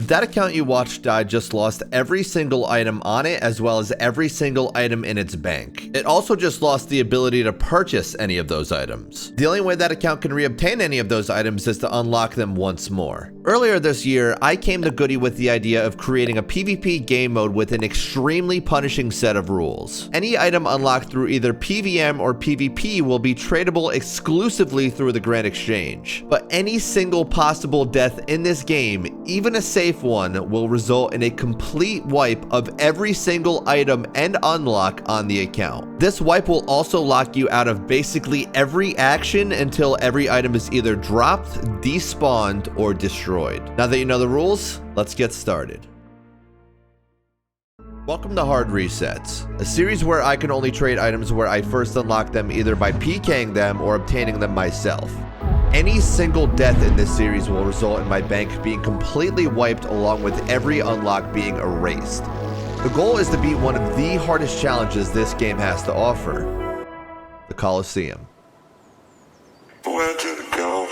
That account you watched die just lost every single item on it, as well as every single item in its bank. It also just lost the ability to purchase any of those items. The only way that account can reobtain any of those items is to unlock them once more. Earlier this year, I came to Goody with the idea of creating a PvP game mode with an extremely punishing set of rules. Any item unlocked through either PvM or PvP will be tradable exclusively through the Grand Exchange. But any single possible death in this game, even a safe one, will result in a complete wipe of every single item and unlock on the account. This wipe will also lock you out of basically every action until every item is either dropped, despawned, or destroyed. Now that you know the rules, let's get started. Welcome to Hard Resets, a series where I can only trade items where I first unlock them either by PKing them or obtaining them myself. Any single death in this series will result in my bank being completely wiped along with every unlock being erased. The goal is to beat one of the hardest challenges this game has to offer, the Coliseum. Where did it go?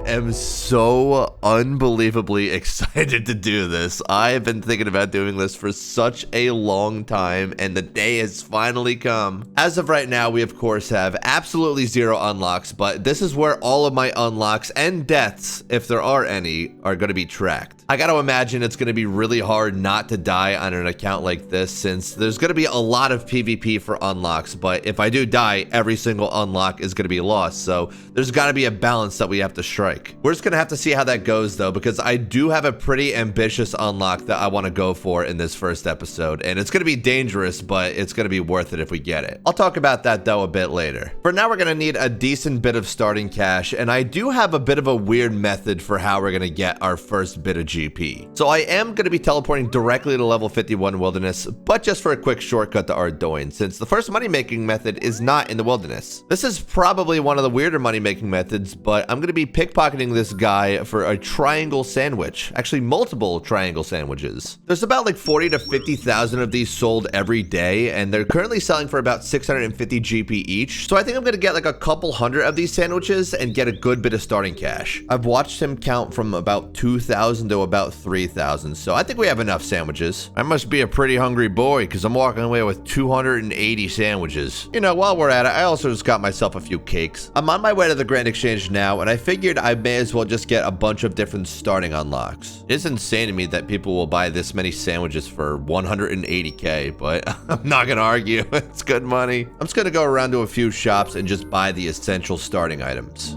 I'm so unbelievably excited to do this. I have been thinking about doing this for such a long time, and the day has finally come. As of right now, we of course have absolutely zero unlocks, but this is where all of my unlocks and deaths, if there are any, are going to be tracked. I got to imagine it's going to be really hard not to die on an account like this, since there's going to be a lot of PvP for unlocks, but if I do die, every single unlock is going to be lost, so there's got to be a balance that we have to strike. We're just going to have to see how that goes, though, because I do have a pretty ambitious unlock that I want to go for in this first episode, and it's going to be dangerous, but it's going to be worth it if we get it. I'll talk about that, though, a bit later. For now, we're going to need a decent bit of starting cash, and I do have a bit of a weird method for how we're going to get our first bit of GP. So I am going to be teleporting directly to level 51 Wilderness, but just for a quick shortcut to Ardoin, since the first money-making method is not in the Wilderness. This is probably one of the weirder money-making methods, but I'm going to be pickpocketing this guy for a triangle sandwich. Actually, multiple triangle sandwiches. There's about like 40 to 50,000 of these sold every day, and they're currently selling for about 650 GP each. So I think I'm gonna get like a couple hundred of these sandwiches and get a good bit of starting cash. I've watched him count from about 2,000 to about 3,000, so I think we have enough sandwiches. I must be a pretty hungry boy because I'm walking away with 280 sandwiches. You know, while we're at it, I also just got myself a few cakes. I'm on my way to the Grand Exchange now, and I figured I may as well just get a bunch of different starting unlocks. It's insane to me that people will buy this many sandwiches for 180k, but I'm not gonna argue. It's good money. I'm just gonna go around to a few shops and just buy the essential starting items.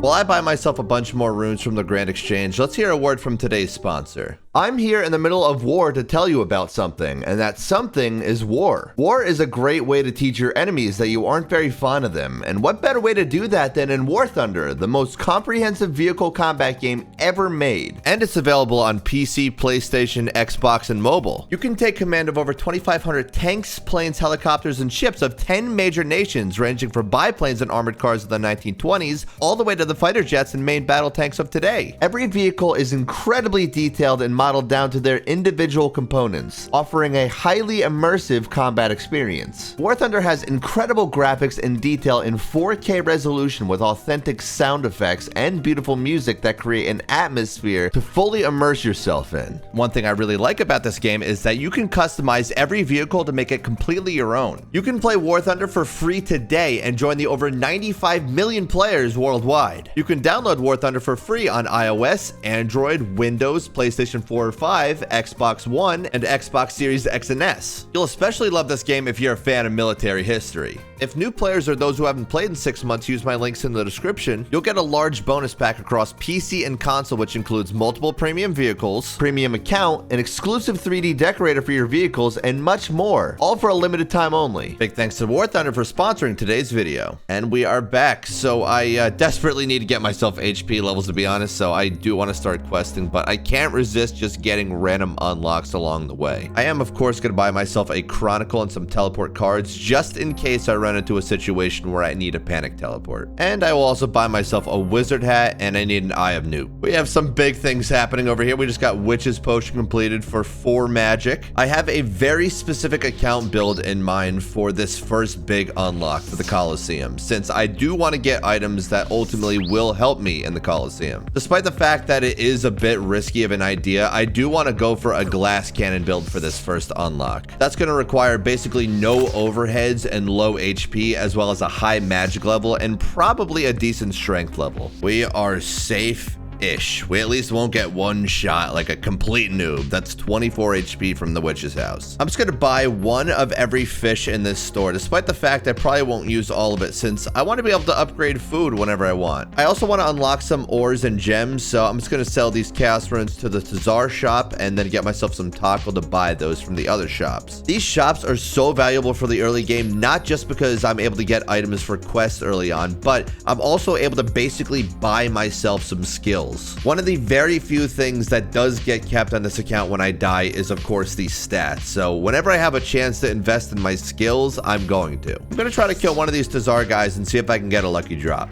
While I buy myself a bunch more runes from the Grand Exchange, let's hear a word from today's sponsor. I'm here in the middle of war to tell you about something, and that something is war. War is a great way to teach your enemies that you aren't very fond of them, and what better way to do that than in War Thunder, the most comprehensive vehicle combat game ever made. And it's available on PC, PlayStation, Xbox, and mobile. You can take command of over 2,500 tanks, planes, helicopters, and ships of 10 major nations, ranging from biplanes and armored cars of the 1920s, all the way to the fighter jets and main battle tanks of today. Every vehicle is incredibly detailed and modeled down to their individual components, offering a highly immersive combat experience. War Thunder has incredible graphics and detail in 4K resolution with authentic sound effects and beautiful music that create an atmosphere to fully immerse yourself in. One thing I really like about this game is that you can customize every vehicle to make it completely your own. You can play War Thunder for free today and join the over 95 million players worldwide. You can download War Thunder for free on iOS, Android, Windows, PlayStation 4, 4 or 5, Xbox One, and Xbox Series X and S. You'll especially love this game if you're a fan of military history. If new players or those who haven't played in 6 months use my links in the description, you'll get a large bonus pack across PC and console, which includes multiple premium vehicles, premium account, an exclusive 3D decorator for your vehicles, and much more, all for a limited time only. Big thanks to War Thunder for sponsoring today's video. And we are back. So I desperately need to get myself HP levels, to be honest, so I do want to start questing, but I can't resist just getting random unlocks along the way. I am, of course, going to buy myself a Chronicle and some teleport cards just in case I run into a situation where I need a panic teleport. And I will also buy myself a wizard hat, and I need an Eye of Newt. We have some big things happening over here. We just got Witch's Potion completed for 4 magic. I have a very specific account build in mind for this first big unlock for the Coliseum, since I do want to get items that ultimately will help me in the Coliseum. Despite the fact that it is a bit risky of an idea, I do want to go for a glass cannon build for this first unlock. That's going to require basically no overheads and low HP, as well as a high magic level and probably a decent strength level. We are safe ish. We at least won't get one shot like a complete noob. That's 24 HP from the witch's house. I'm just gonna buy 1 of every fish in this store, despite the fact I probably won't use all of it, since I want to be able to upgrade food whenever I want. I also want to unlock some ores and gems, so I'm just gonna sell these chaos runes to the Tazar shop and then get myself some taco to buy those from the other shops. These shops are so valuable for the early game, not just because I'm able to get items for quests early on, but I'm also able to basically buy myself some skills. One of the very few things that does get kept on this account when I die is, of course, the stats. So whenever I have a chance to invest in my skills, I'm going to. I'm going to try to kill one of these Tazar guys and see if I can get a lucky drop.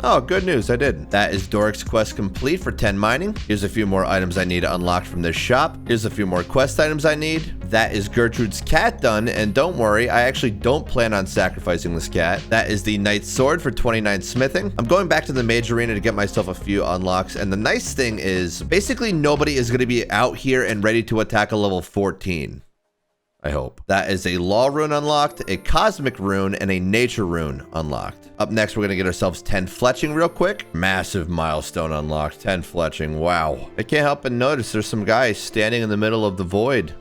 Oh, good news, I didn't. That is Doric's quest complete for 10 mining. Here's a few more items I need to unlock from this shop. Here's a few more quest items I need. That is Gertrude's cat done, and don't worry, I actually don't plan on sacrificing this cat. That is the Knight's Sword for 29 smithing. I'm going back to the Mage Arena to get myself a few unlocks, and the nice thing is, basically nobody is going to be out here and ready to attack a level 14. I hope. That is a Law Rune unlocked, a Cosmic Rune, and a Nature Rune unlocked. Up next, we're going to get ourselves 10 fletching real quick. Massive milestone unlocked, 10 fletching. Wow. I can't help but notice there's some guys standing in the middle of the void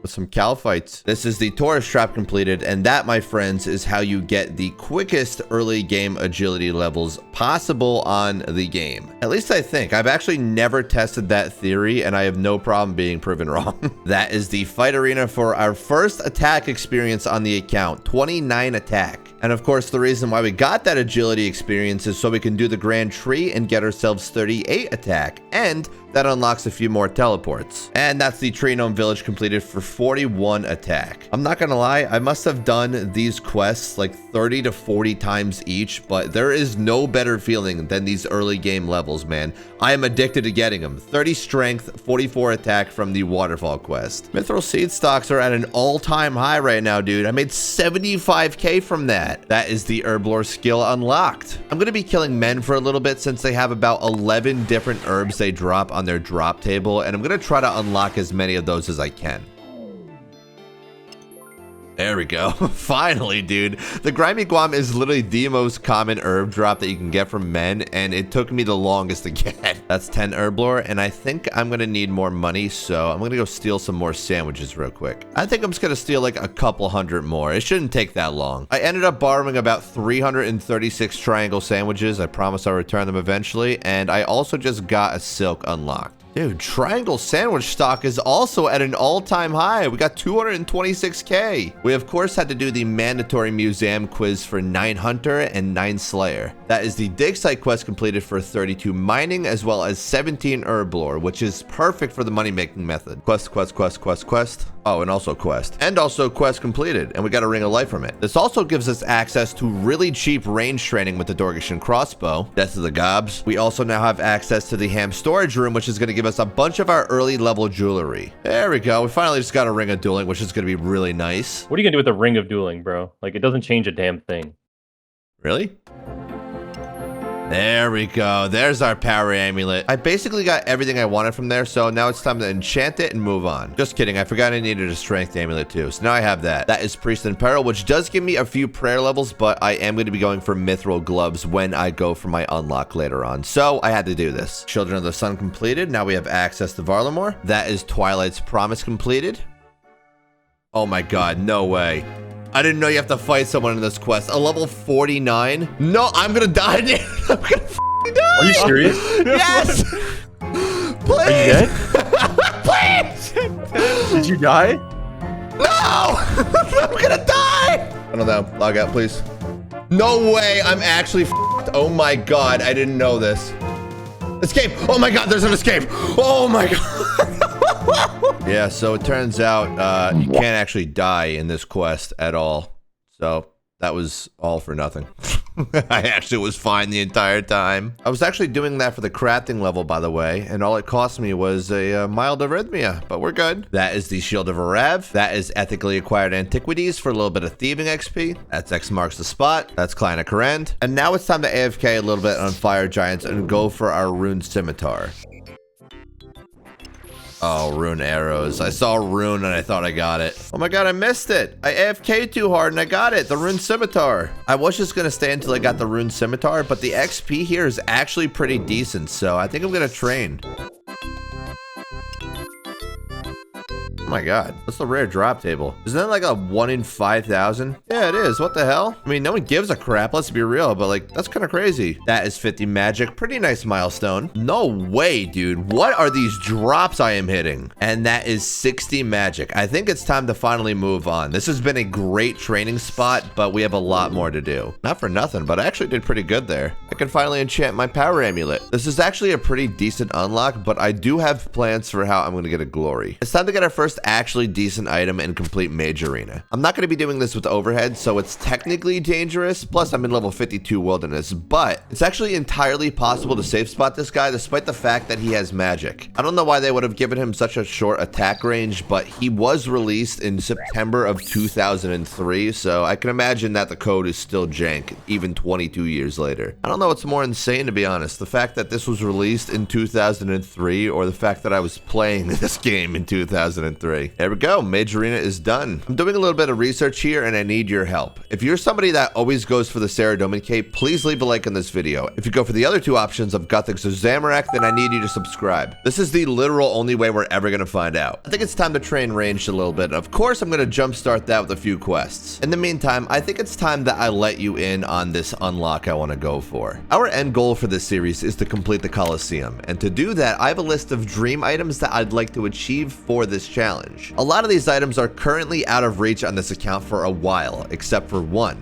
with some cow fights. This is the Taurus trap completed, and that, my friends, is how you get the quickest early game agility levels possible on the game. At least I think. I've actually never tested that theory, and I have no problem being proven wrong. That is the fight arena for our first attack experience on the account, 29 attack. And of course, the reason why we got that agility experience is so we can do the Grand Tree and get ourselves 38 attack, and that unlocks a few more teleports. And that's the Tree Gnome Village completed for 41 attack. I'm not gonna lie, I must have done these quests like 30 to 40 times each, but there is no better feeling than these early game levels, man. I am addicted to getting them. 30 strength, 44 attack from the Waterfall quest. Mithril seed stocks are at an all-time high right now, dude. I made 75k from that. That is the Herblore skill unlocked. I'm gonna be killing men for a little bit since they have about 11 different herbs they drop on their drop table, and I'm gonna try to unlock as many of those as I can. There we go. Finally, dude. The Grimy Guam is literally the most common herb drop that you can get from men, and it took me the longest to get. That's 10 Herblore, and I think I'm gonna need more money, so I'm gonna go steal some more sandwiches real quick. I think I'm just gonna steal like a couple hundred more. It shouldn't take that long. I ended up borrowing about 336 triangle sandwiches. I promise I'll return them eventually, and I also just got a silk unlocked. Dude, triangle sandwich stock is also at an all-time high. We got 226k. We, of course, had to do the mandatory museum quiz for 9 Hunter and 9 Slayer. That is the dig site quest completed for 32 mining, as well as 17 Herblore, which is perfect for the money-making method. Quest. Oh, and also quest. And also quest completed, and we got a ring of life from it. This also gives us access to really cheap range training with the Dorgishan crossbow. Death to the gobs. We also now have access to the ham storage room, which is going to give us a bunch of our early level jewelry. There we go. We finally just got a ring of dueling, which is going to be really nice. What are you going to do with the ring of dueling, bro? Like, it doesn't change a damn thing. Really? There we go. There's our power amulet. I basically got everything I wanted from there, so now it's time to enchant it and move on. Just kidding. I forgot I needed a strength amulet too, so now I have that. That is Priest in Peril, which does give me a few prayer levels, but I am going to be going for mithril gloves when I go for my unlock later on, so I had to do this. Children of the Sun completed. Now we have access to Varlamore. That is Twilight's Promise completed. Oh my god, no way. I didn't know you have to fight someone in this quest. A level 49? No, I'm gonna die, dude. I'm gonna die. Are you serious? Yes. Please. Are you dead? Please. Did you die? No. I'm gonna die. I don't know. Log out, please. No way. I'm actually f***ed. Oh my god. I didn't know this. Escape. Oh my god. There's an escape. Oh my god. Yeah, so it turns out you can't actually die in this quest at all. So that was all for nothing. I actually was fine the entire time. I was actually doing that for the crafting level, by the way, and all it cost me was a mild arrhythmia, but we're good. That is the Shield of Arav. That is ethically acquired antiquities for a little bit of thieving XP. That's X marks the spot. That's Kleiner Korand. And now it's time to AFK a little bit on Fire Giants and go for our Rune Scimitar. Oh, rune arrows. I saw rune and I thought I got it. Oh my god, I missed it. I AFK'd too hard and I got it. The rune scimitar. I was just gonna stay until I got the rune scimitar, but the XP here is actually pretty decent, so I think I'm gonna train. Oh my god, what's the rare drop table? Isn't that like a 1 in 5,000? Yeah, it is. What the hell? I mean, no one gives a crap, let's be real, but like, that's kind of crazy. That is 50 magic. Pretty nice milestone. No way, dude. What are these drops I am hitting? And that is 60 magic. I think it's time to finally move on. This has been a great training spot, but we have a lot more to do. Not for nothing, but I actually did pretty good there. I can finally enchant my power amulet. This is actually a pretty decent unlock, but I do have plans for how I'm going to get a glory. It's time to get our first actually decent item and complete Mage Arena. I'm not going to be doing this with overhead, so it's technically dangerous. Plus, I'm in level 52 Wilderness, but it's actually entirely possible to safe spot this guy despite the fact that he has magic. I don't know why they would have given him such a short attack range, but he was released in September of 2003, so I can imagine that the code is still jank, even 22 years later. I don't know what's more insane, to be honest, the fact that this was released in 2003 or the fact that I was playing this game in 2003. There we go. Mage Arena is done. I'm doing a little bit of research here and I need your help. If you're somebody that always goes for the Saradomin Cape, please leave a like on this video. If you go for the other two options of Guthix or Zamorak, then I need you to subscribe. This is the literal only way we're ever going to find out. I think it's time to train ranged a little bit. Of course, I'm going to jumpstart that with a few quests. In the meantime, I think it's time that I let you in on this unlock I want to go for. Our end goal for this series is to complete the Colosseum, and to do that, I have a list of dream items that I'd like to achieve for this challenge. A lot of these items are currently out of reach on this account for a while, except for one,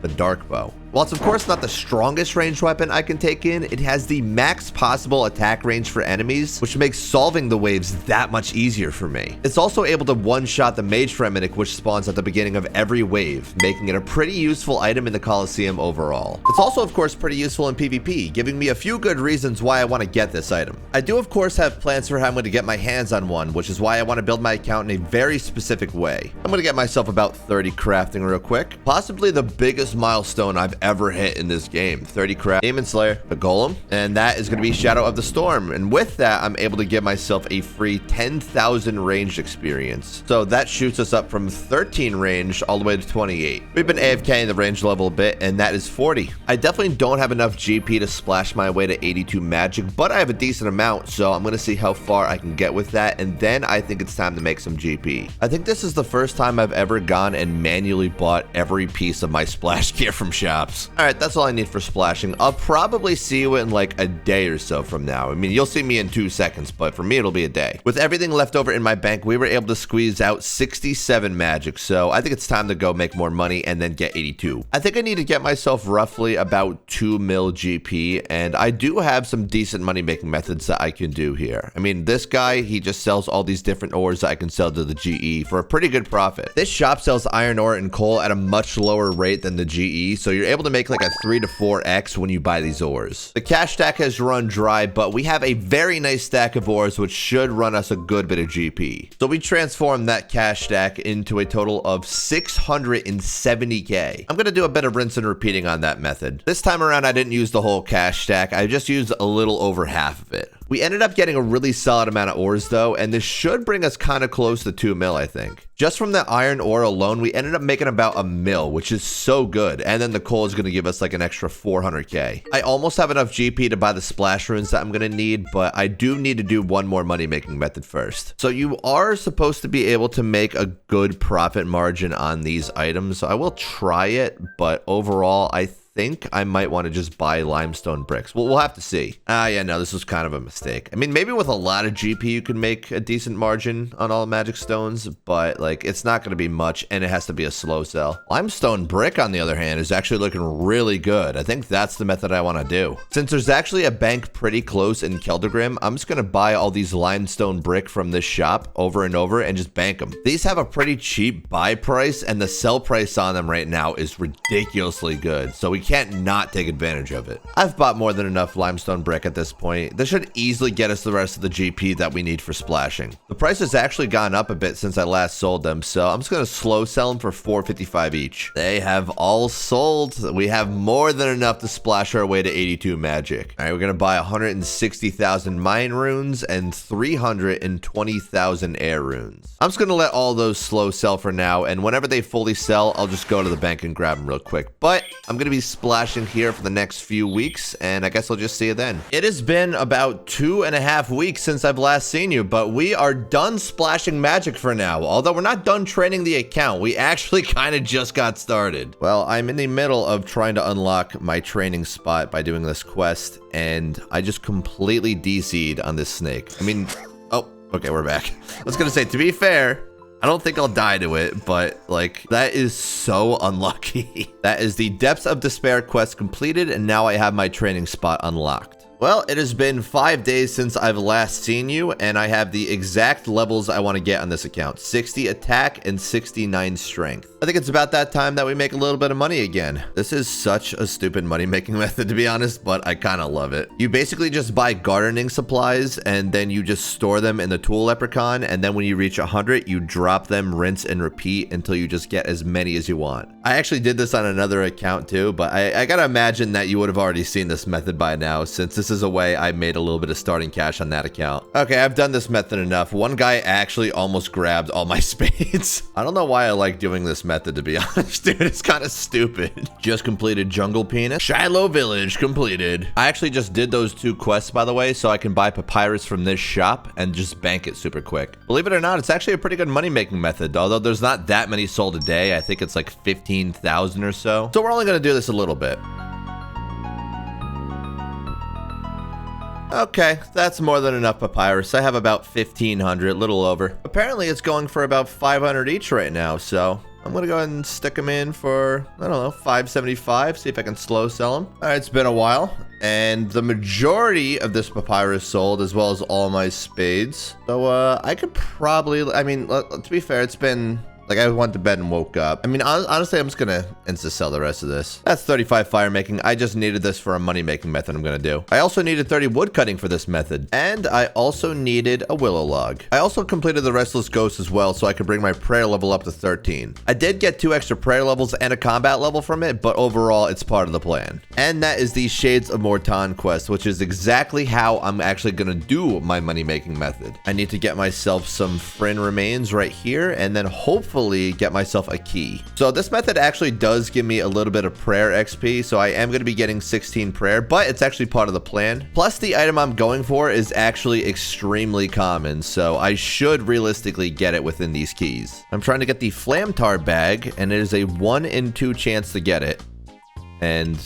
the Dark Bow. While it's of course not the strongest ranged weapon I can take in, it has the max possible attack range for enemies, which makes solving the waves that much easier for me. It's also able to one-shot the Mage Fremennik, which spawns at the beginning of every wave, making it a pretty useful item in the Colosseum overall. It's also of course pretty useful in PvP, giving me a few good reasons why I want to get this item. I do of course have plans for how I'm going to get my hands on one, which is why I want to build my account in a very specific way. I'm going to get myself about 30 crafting real quick, possibly the biggest milestone I've ever hit in this game. 30 craft. Demon Slayer, the Golem, and that is going to be Shadow of the Storm. And with that, I'm able to give myself a free 10,000 ranged experience. So that shoots us up from 13 range all the way to 28. We've been AFKing the range level a bit, and that is 40. I definitely don't have enough GP to splash my way to 82 magic, but I have a decent amount, so I'm going to see how far I can get with that, and then I think it's time to make some GP. I think this is the first time I've ever gone and manually bought every piece of my splash gear from shops. Alright, that's all I need for splashing. I'll probably see you in like a day or so from now. I mean, you'll see me in 2 seconds, but for me, it'll be a day. With everything left over in my bank, we were able to squeeze out 67 magic, so I think it's time to go make more money and then get 82. I think I need to get myself roughly about 2 mil GP, and I do have some decent money-making methods that I can do here. I mean, this guy, he just sells all these different ores that I can sell to the GE for a pretty good profit. This shop sells iron ore and coal at a much lower rate than the GE, so you're able able to make like a 3 to 4x when you buy these ores. The cash stack has run dry, but we have a very nice stack of ores, which should run us a good bit of GP. So we transformed that cash stack into a total of 670k. I'm going to do a bit of rinse and repeating on that method. This time around, I didn't use the whole cash stack. I just used a little over half of it. We ended up getting a really solid amount of ores though, and this should bring us kind of close to 2 mil, I think. Just from the iron ore alone, we ended up making about 1 mil, which is so good. And then the coal is going to give us like an extra 400k. I almost have enough GP to buy the splash runes that I'm going to need, but I do need to do one more money making method first. So you are supposed to be able to make a good profit margin on these items. So I will try it, but overall, I think I might want to just buy limestone bricks. Well, we'll have to see. Yeah, no, this was kind of a mistake. I mean, maybe with a lot of GP, you can make a decent margin on all magic stones, but like, it's not going to be much, and it has to be a slow sell. Limestone brick, on the other hand, is actually looking really good. I think that's the method I want to do. Since there's actually a bank pretty close in Keldegrim, I'm just going to buy all these limestone brick from this shop over and over and just bank them. These have a pretty cheap buy price, and the sell price on them right now is ridiculously good. So we can't not take advantage of it. I've bought more than enough limestone brick at this point. This should easily get us the rest of the GP that we need for splashing. The price has actually gone up a bit since I last sold them, so I'm just going to slow sell them for 455 each. They have all sold. We have more than enough to splash our way to 82 magic. All right, we're going to buy 160,000 mine runes and 320,000 air runes. I'm just going to let all those slow sell for now, and whenever they fully sell, I'll just go to the bank and grab them real quick. But I'm going to be splashing here for the next few weeks, and I guess I'll just see you then. It has been about 2.5 weeks since I've last seen you, but we are done splashing magic for now. Although we're not done training the account, we actually kind of just got started. Well, I'm in the middle of trying to unlock my training spot by doing this quest, and I just completely DC'd on this snake. I mean, oh, okay, we're back. I was gonna say, to be fair, I don't think I'll die to it, but like, that is so unlucky. That is the Depths of Despair quest completed, and now I have my training spot unlocked. Well, it has been 5 days since I've last seen you, and I have the exact levels I want to get on this account. 60 attack and 69 strength. I think it's about that time that we make a little bit of money again. This is such a stupid money-making method, to be honest, but I kind of love it. You basically just buy gardening supplies, and then you just store them in the tool leprechaun, and then when you reach 100, you drop them, rinse, and repeat until you just get as many as you want. I actually did this on another account too, but I gotta imagine that you would have already seen this method by now, since this is a way I made a little bit of starting cash on that account. Okay, I've done this method enough. One guy actually almost grabbed all my spades. I don't know why I like doing this method, to be honest, dude. It's kind of stupid. Just completed Jungle Penis. Shiloh Village completed. I actually just did those 2 quests, by the way, so I can buy papyrus from this shop and just bank it super quick. Believe it or not, it's actually a pretty good money-making method, although there's not that many sold a day. I think it's like 15,000 or so. So we're only going to do this a little bit. Okay, that's more than enough papyrus. I have about 1,500, a little over. Apparently, it's going for about 500 each right now, so I'm gonna go ahead and stick them in for, I don't know, 575, see if I can slow sell them. All right, it's been a while, and the majority of this papyrus sold, as well as all my spades. So, I could probably, I mean, to be fair, it's been Like, I went to bed and woke up. I mean, honestly, I'm just gonna insta-sell the rest of this. That's 35 fire making. I just needed this for a money-making method I'm gonna do. I also needed 30 wood cutting for this method. And I also needed a willow log. I also completed the Restless Ghost as well, so I could bring my prayer level up to 13. I did get 2 extra prayer levels and a combat level from it, but overall, it's part of the plan. And that is the Shades of Mortan quest, which is exactly how I'm actually gonna do my money-making method. I need to get myself some Frin remains right here, and then hopefully get myself a key. So this method actually does give me a little bit of prayer XP, so I am going to be getting 16 prayer, but it's actually part of the plan. Plus, the item I'm going for is actually extremely common, so I should realistically get it within these keys. I'm trying to get the Flamtar bag, and it is a 1 in 2 chance to get it. And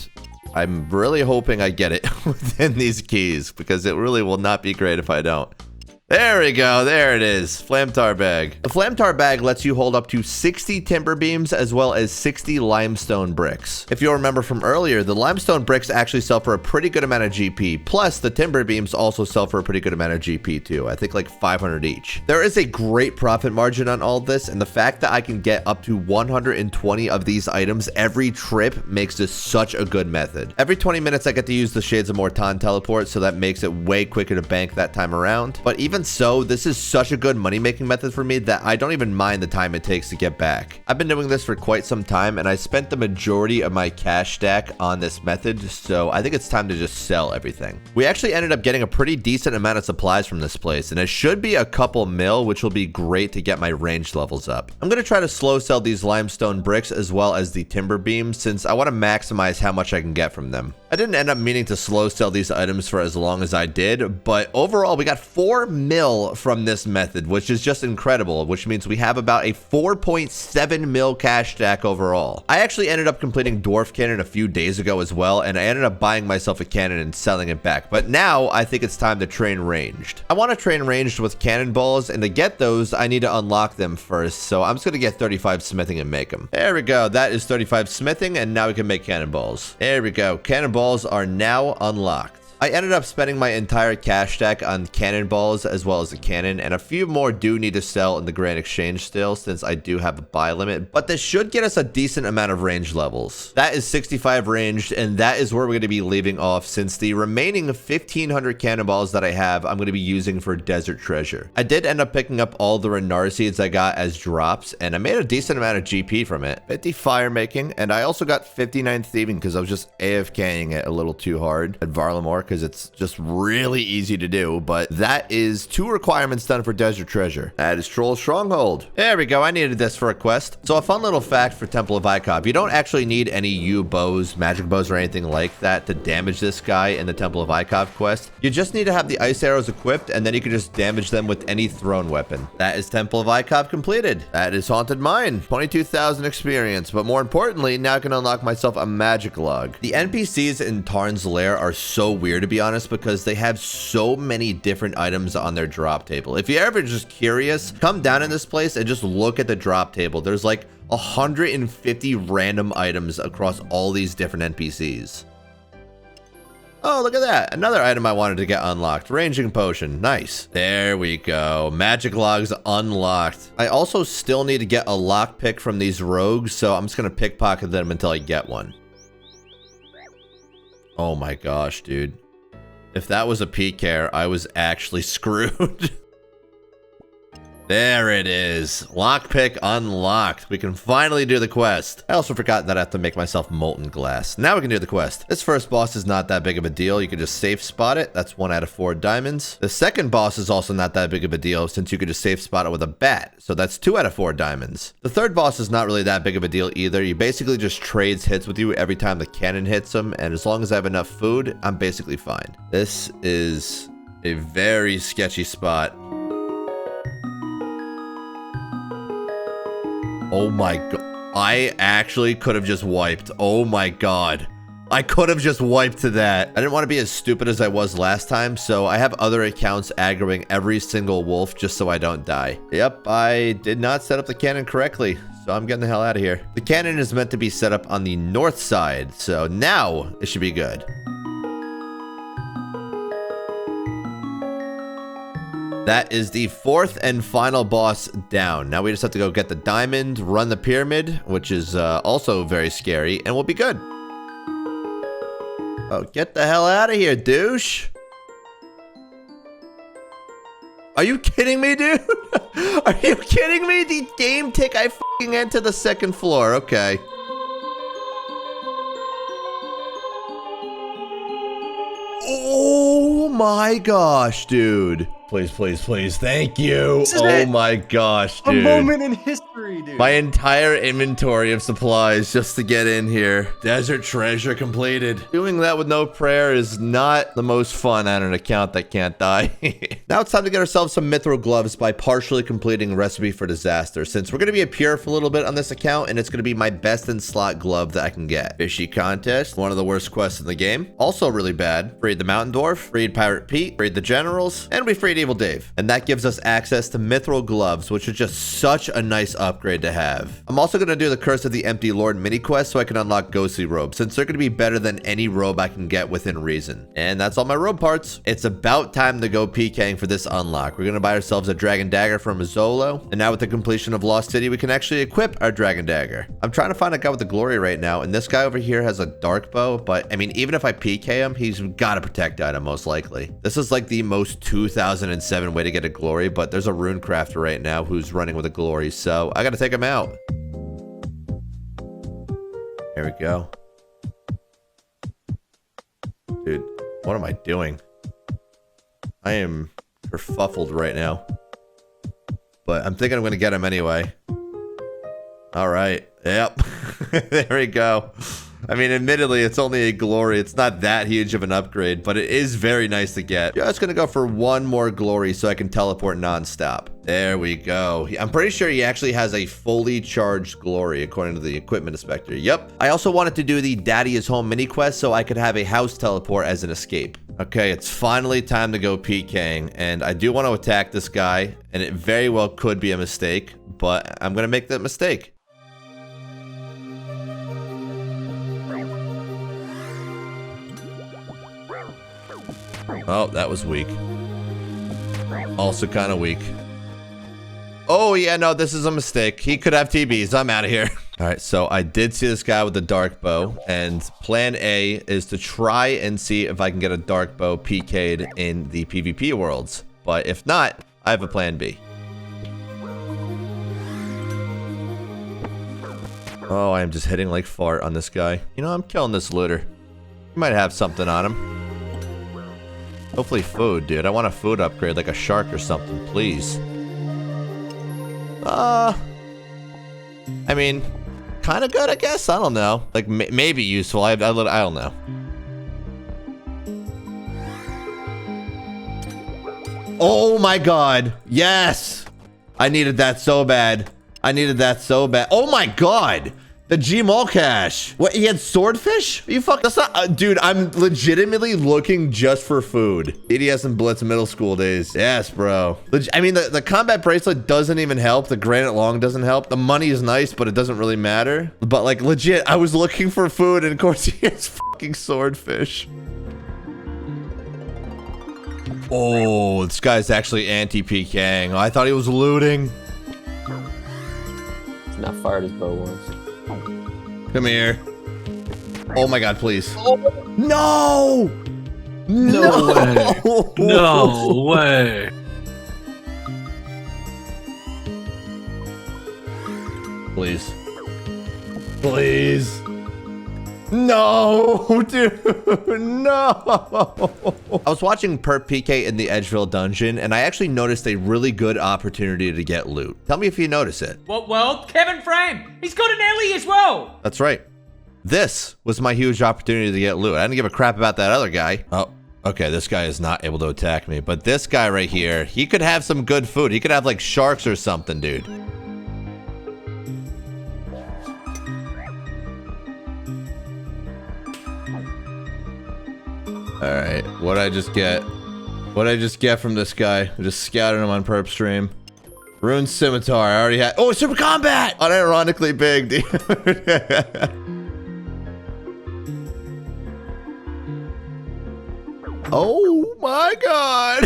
I'm really hoping I get it within these keys, because it really will not be great if I don't. There we go. There it is. Flamtar bag. The Flamtar bag lets you hold up to 60 timber beams as well as 60 limestone bricks. If you'll remember from earlier, the limestone bricks actually sell for a pretty good amount of GP. Plus, the timber beams also sell for a pretty good amount of GP too. I think like 500 each. There is a great profit margin on all this, and the fact that I can get up to 120 of these items every trip makes this such a good method. Every 20 minutes, I get to use the Shades of Morton teleport, so that makes it way quicker to bank that time around. But even so, this is such a good money-making method for me that I don't even mind the time it takes to get back. I've been doing this for quite some time, and I spent the majority of my cash stack on this method, so I think it's time to just sell everything. We actually ended up getting a pretty decent amount of supplies from this place, and it should be a couple mil, which will be great to get my range levels up. I'm going to try to slow sell these limestone bricks as well as the timber beams, since I want to maximize how much I can get from them. I didn't end up meaning to slow sell these items for as long as I did, but overall we got 4 mil from this method, which is just incredible, which means we have about a 4.7 mil cash stack overall. I actually ended up completing Dwarf Cannon a few days ago as well, and I ended up buying myself a cannon and selling it back, but now I think it's time to train ranged. I want to train ranged with cannonballs, and to get those I need to unlock them first, so I'm just going to get 35 smithing and make them. There we go, that is 35 smithing, and now we can make cannonballs. There we go, cannonballs are now unlocked. I ended up spending my entire cash stack on cannonballs as well as a cannon, and a few more do need to sell in the Grand Exchange still, since I do have a buy limit, but this should get us a decent amount of range levels. That is 65 ranged, and that is where we're going to be leaving off, since the remaining 1,500 cannonballs that I have, I'm going to be using for Desert Treasure. I did end up picking up all the Renar seeds I got as drops, and I made a decent amount of GP from it. 50 fire making, and I also got 59 thieving because I was just AFKing it a little too hard at Varlamore, because it's just really easy to do, but that is 2 requirements done for Desert Treasure. That is Troll Stronghold. There we go. I needed this for a quest. So a fun little fact for Temple of Icop, you don't actually need any U bows, magic bows, or anything like that to damage this guy in the Temple of Icop quest. You just need to have the ice arrows equipped, and then you can just damage them with any thrown weapon. That is Temple of Icop completed. That is Haunted Mine. 22,000 experience, but more importantly, now I can unlock myself a magic log. The NPCs in Tarn's Lair are so weird, to be honest, because they have so many different items on their drop table. If you're ever just curious, come down in this place and just look at the drop table. There's like 150 random items across all these different NPCs. Oh, look at that. Another item I wanted to get unlocked. Ranging potion. Nice. There we go. Magic logs unlocked. I also still need to get a lockpick from these rogues, so I'm just going to pickpocket them until I get one. Oh my gosh, dude. If that was a PCare, I was actually screwed. There it is. Lockpick unlocked. We can finally do the quest. I also forgot that I have to make myself molten glass. Now we can do the quest. This first boss is not that big of a deal. You can just safe spot it. That's 1 out of 4 diamonds. The second boss is also not that big of a deal, since you could just safe spot it with a bat. So that's 2 out of 4 diamonds. The third boss is not really that big of a deal either. He basically just trades hits with you every time the cannon hits him. And as long as I have enough food, I'm basically fine. This is a very sketchy spot. Oh my god. I actually could have just wiped. Oh my god. I could have just wiped to that. I didn't want to be as stupid as I was last time, so I have other accounts aggroing every single wolf just so I don't die. Yep, I did not set up the cannon correctly, so I'm getting the hell out of here. The cannon is meant to be set up on the north side, so now it should be good. That is the 4th and final boss down. Now we just have to go get the diamond, run the pyramid, which is also very scary, and we'll be good. Oh, get the hell out of here, douche. Are you kidding me, dude? Are you kidding me? The game tick I f***ing entered the 2nd floor. Okay. Oh my gosh, dude. Please, please, please. Thank you. Oh my gosh, dude. A moment in history, dude. My entire inventory of supplies just to get in here. Desert Treasure completed. Doing that with no prayer is not the most fun on an account that can't die. Now it's time to get ourselves some mithril gloves by partially completing Recipe for Disaster, since we're going to be a pure for a little bit on this account, and it's going to be my best in slot glove that I can get. Fishy contest, one of the worst quests in the game. Also really bad. Freed the Mountain Dwarf, freed Pirate Pete, freed the Generals, and we freed Medieval Dave. And that gives us access to Mithril Gloves, which is just such a nice upgrade to have. I'm also going to do the Curse of the Empty Lord mini quest so I can unlock Ghostly Robes, since they're going to be better than any robe I can get within reason. And that's all my robe parts. It's about time to go PKing for this unlock. We're going to buy ourselves a Dragon Dagger from Zolo. And now with the completion of Lost City, we can actually equip our Dragon Dagger. I'm trying to find a guy with the glory right now, and this guy over here has a dark bow, but I mean, even if I PK him, he's got a protect item most likely. This is like the most 2007 way to get a glory, but there's a rune crafter right now who's running with a glory, so I gotta take him out. There we go. Dude, what am I doing? I am kerfuffled right now. But I'm thinking I'm gonna get him anyway. All right. Yep. There we go. I mean, admittedly, it's only a glory. It's not that huge of an upgrade, but it is very nice to get. Just gonna go for one more glory so I can teleport nonstop. There we go. I'm pretty sure he actually has a fully charged glory according to the equipment inspector. Yep. I also wanted to do the Daddy is Home mini quest so I could have a house teleport as an escape. Okay, it's finally time to go PKing, and I do want to attack this guy, and it very well could be a mistake, but I'm gonna make that mistake. Oh, that was weak. Also kind of weak. Oh, yeah, no, this is a mistake. He could have TBs. I'm out of here. All right, so I did see this guy with the dark bow, and plan A is to try and see if I can get a dark bow PK'd in the PvP worlds. But if not, I have a plan B. Oh, I am just hitting like fart on this guy. You know, I'm killing this looter. He might have something on him. Hopefully food, dude. I want a food upgrade, like a shark or something, please. I mean, kind of good, I guess. I don't know. Like, maybe useful. I don't know. Oh my god. Yes. I needed that so bad. I needed that so bad. Oh my god. The Gmall cache. What, he had swordfish? Are you fuck? That's not, dude, I'm legitimately looking just for food. EDS and Blitz middle school days. Yes, bro. I mean, the combat bracelet doesn't even help. The granite long doesn't help. The money is nice, but it doesn't really matter. But like, legit, I was looking for food, and of course he has fucking swordfish. Oh, this guy's actually anti-PKing. Oh, I thought he was looting. He's not fired his bow once. Come here. Oh my god, please. Oh. No! No way. No way. Please. Please. No, dude, no. I was watching Perp PK in the Edgeville dungeon, and I actually noticed a really good opportunity to get loot. Tell me if you notice it. Well, Kevin Frame, he's got an Ellie as well. That's right. This was my huge opportunity to get loot. I didn't give a crap about that other guy. Oh, okay, this guy is not able to attack me, but this guy right here, he could have some good food. He could have like sharks or something, dude. All right, what'd I just get? What'd I just get from this guy? I just scouted him on Perp stream. Rune Scimitar, I already had. Oh, Super Combat! Unironically big, dude. Oh my god!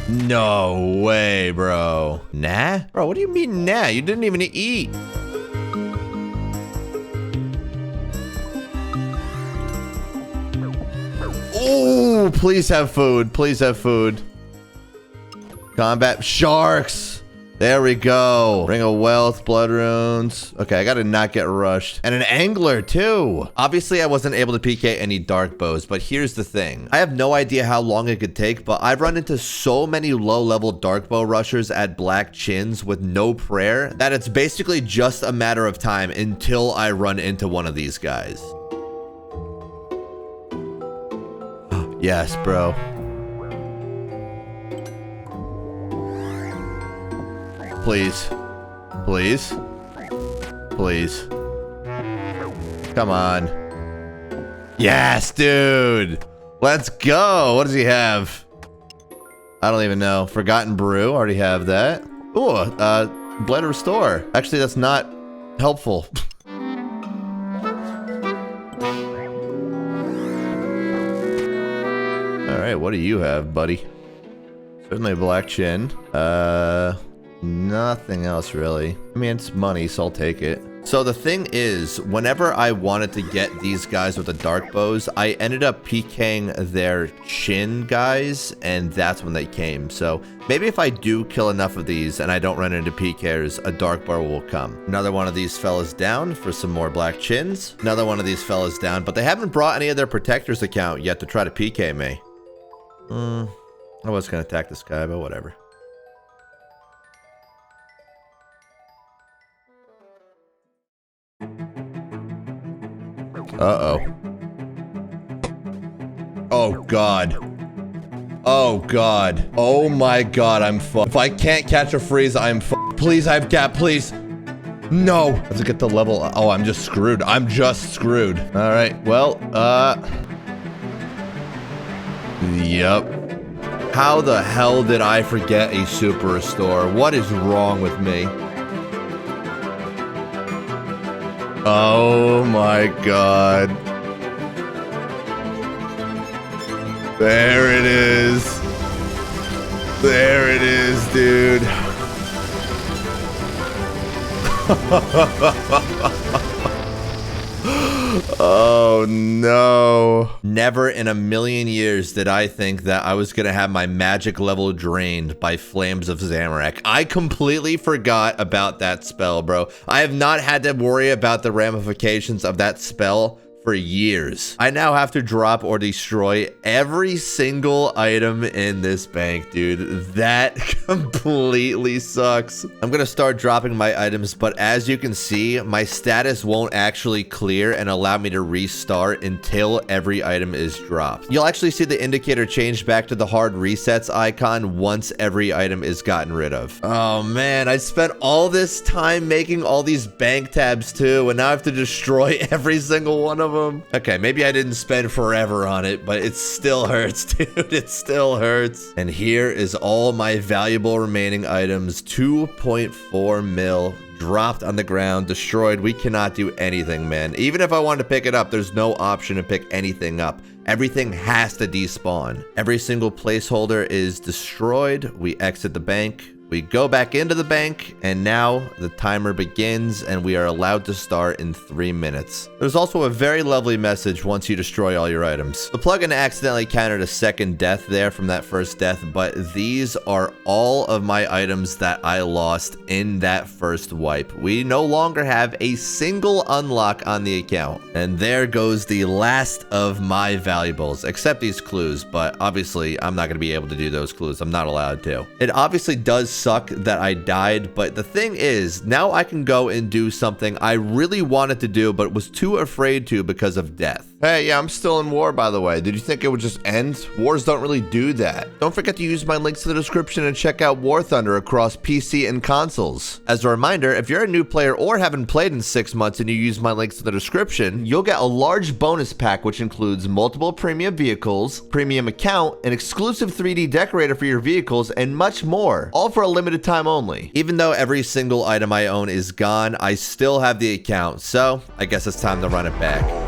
No way, bro. Nah? Bro, what do you mean nah? You didn't even eat. Oh, please have food. Please have food. Combat sharks. There we go. Ring of Wealth, Blood Runes. Okay, I gotta not get rushed. And an Angler, too. Obviously, I wasn't able to PK any dark bows, but here's the thing. I have no idea how long it could take, but I've run into so many low-level dark bow rushers at Black Chins with no prayer that it's basically just a matter of time until I run into one of these guys. Yes, bro. Please. Please. Please. Come on. Yes, dude. Let's go. What does he have? I don't even know. Forgotten Brew. Already have that. Ooh, Blend Restore. Actually, that's not helpful. All right, what do you have, buddy? Certainly a Black Chin. Nothing else really. I mean, it's money, so I'll take it. So the thing is, whenever I wanted to get these guys with the dark bows, I ended up PKing their chin guys, and that's when they came. So maybe if I do kill enough of these and I don't run into PKers, a dark bar will come. Another one of these fellas down for some more black chins. Another one of these fellas down, but they haven't brought any of their protectors account yet to try to PK me. I was gonna attack this guy, but whatever. Uh-oh. Oh, God. Oh, God. Oh, my God, I'm fucked. If I can't catch a freeze, I'm fucked. Please, I have gap, please. No. Let's get the level. Oh, I'm just screwed. I'm just screwed. All right, well, Yep. How the hell did I forget a super restore? What is wrong with me? Oh my God. There it is. There it is, dude. Oh no. Never in a million years did I think that I was gonna have my magic level drained by Flames of Zamorak. I completely forgot about that spell, bro. I have not had to worry about the ramifications of that spell for years. I now have to drop or destroy every single item in this bank, dude. That completely sucks. I'm gonna start dropping my items, but as you can see, my status won't actually clear and allow me to restart until every item is dropped. You'll actually see the indicator change back to the hard resets icon once every item is gotten rid of. Oh man, I spent all this time making all these bank tabs too, and now I have to destroy every single one of them. Okay, maybe I didn't spend forever on it, but it still hurts, dude. It still hurts. And here is all my valuable remaining items. 2.4 mil dropped on the ground, destroyed. We cannot do anything, man. Even if I wanted to pick it up, there's no option to pick anything up. Everything has to despawn. Every single placeholder is destroyed. We exit the bank. We go back into the bank, and now the timer begins, and we are allowed to start in 3 minutes. There's also a very lovely message once you destroy all your items. The plugin accidentally counted a second death there from that first death, but these are all of my items that I lost in that first wipe. We no longer have a single unlock on the account. And there goes the last of my valuables, except these clues, but obviously I'm not going to be able to do those clues. I'm not allowed to. It obviously does suck that I died, but the thing is, now I can go and do something I really wanted to do but was too afraid to because of death. Hey, yeah, I'm still in war, by the way. Did you think it would just end? Wars don't really do that. Don't forget to use my links in the description and check out War Thunder across PC and consoles. As a reminder, if you're a new player or haven't played in 6 months and you use my links in the description, you'll get a large bonus pack which includes multiple premium vehicles, premium account, an exclusive 3D decorator for your vehicles, and much more, all for a limited time only. Even though every single item I own is gone, I still have the account, so I guess it's time to run it back.